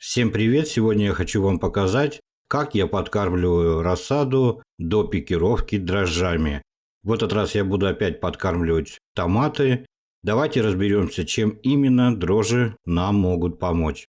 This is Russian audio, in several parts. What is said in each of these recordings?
Всем привет! Сегодня я хочу вам показать, как я подкармливаю рассаду до пикировки дрожжами. В этот раз я буду опять подкармливать томаты. Давайте разберемся, чем именно дрожжи нам могут помочь.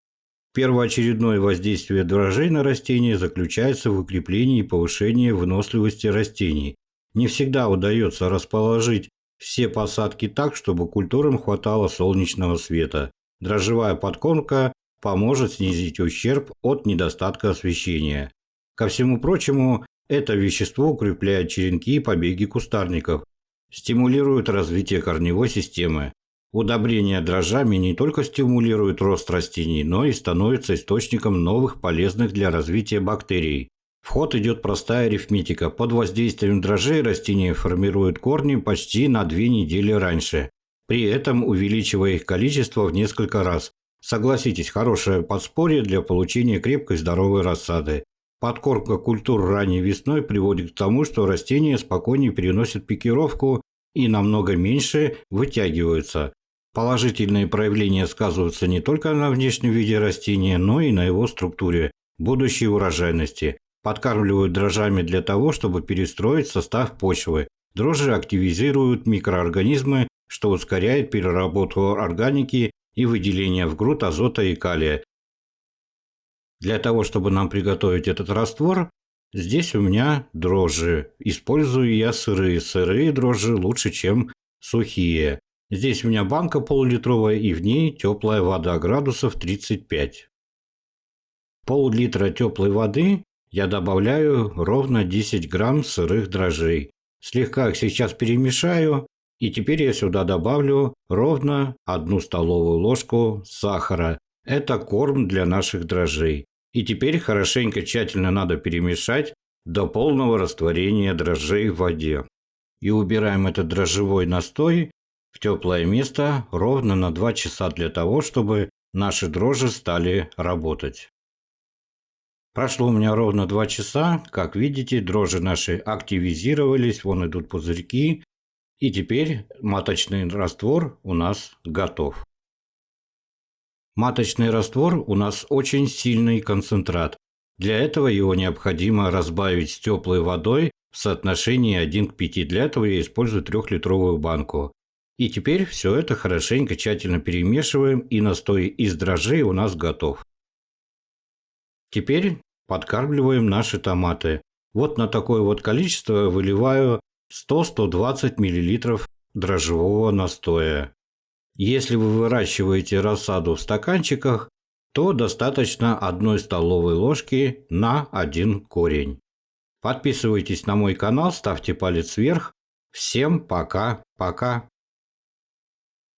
Первоочередное воздействие дрожжей на растения заключается в укреплении и повышении выносливости растений. Не всегда удается расположить все посадки так, чтобы культурам хватало солнечного света. Дрожжевая подкормка поможет снизить ущерб от недостатка освещения. Ко всему прочему, это вещество укрепляет черенки и побеги кустарников, стимулирует развитие корневой системы. Удобрение дрожжами не только стимулирует рост растений, но и становится источником новых полезных для развития бактерий. В ход идет простая арифметика. Под воздействием дрожжей растения формируют корни почти на 2 недели раньше, при этом увеличивая их количество в несколько раз. Согласитесь, хорошее подспорье для получения крепкой здоровой рассады. Подкормка культур ранней весной приводит к тому, что растения спокойнее переносят пикировку и намного меньше вытягиваются. Положительные проявления сказываются не только на внешнем виде растения, но и на его структуре, будущей урожайности. Подкармливают дрожжами для того, чтобы перестроить состав почвы. Дрожжи активизируют микроорганизмы, что ускоряет переработку органики и выделение в грунт азота и калия. Для того, чтобы нам приготовить этот раствор, здесь у меня дрожжи. Использую я сырые. Сырые дрожжи лучше, чем сухие. Здесь у меня банка полулитровая и в ней теплая вода, градусов 35. Пол-литра теплой воды я добавляю ровно 10 грамм сырых дрожжей. Слегка их сейчас перемешаю. И теперь я сюда добавлю ровно 1 столовую ложку сахара. Это корм для наших дрожжей. И теперь хорошенько тщательно надо перемешать до полного растворения дрожжей в воде. И убираем этот дрожжевой настой в теплое место ровно на 2 часа для того, чтобы наши дрожжи стали работать. Прошло у меня ровно 2 часа. Как видите, дрожжи наши активизировались, вон идут пузырьки. И теперь маточный раствор у нас готов. Маточный раствор у нас очень сильный концентрат. Для этого его необходимо разбавить с теплой водой в соотношении 1 к 5. Для этого я использую 3-литровую банку. И теперь все это хорошенько тщательно перемешиваем, и настой из дрожжей у нас готов. Теперь подкармливаем наши томаты. Вот на такое вот количество выливаю 100-120 мл дрожжевого настоя. Если вы выращиваете рассаду в стаканчиках, то достаточно 1 столовой ложки на 1 корень. Подписывайтесь на мой канал, ставьте палец вверх. Всем пока-пока.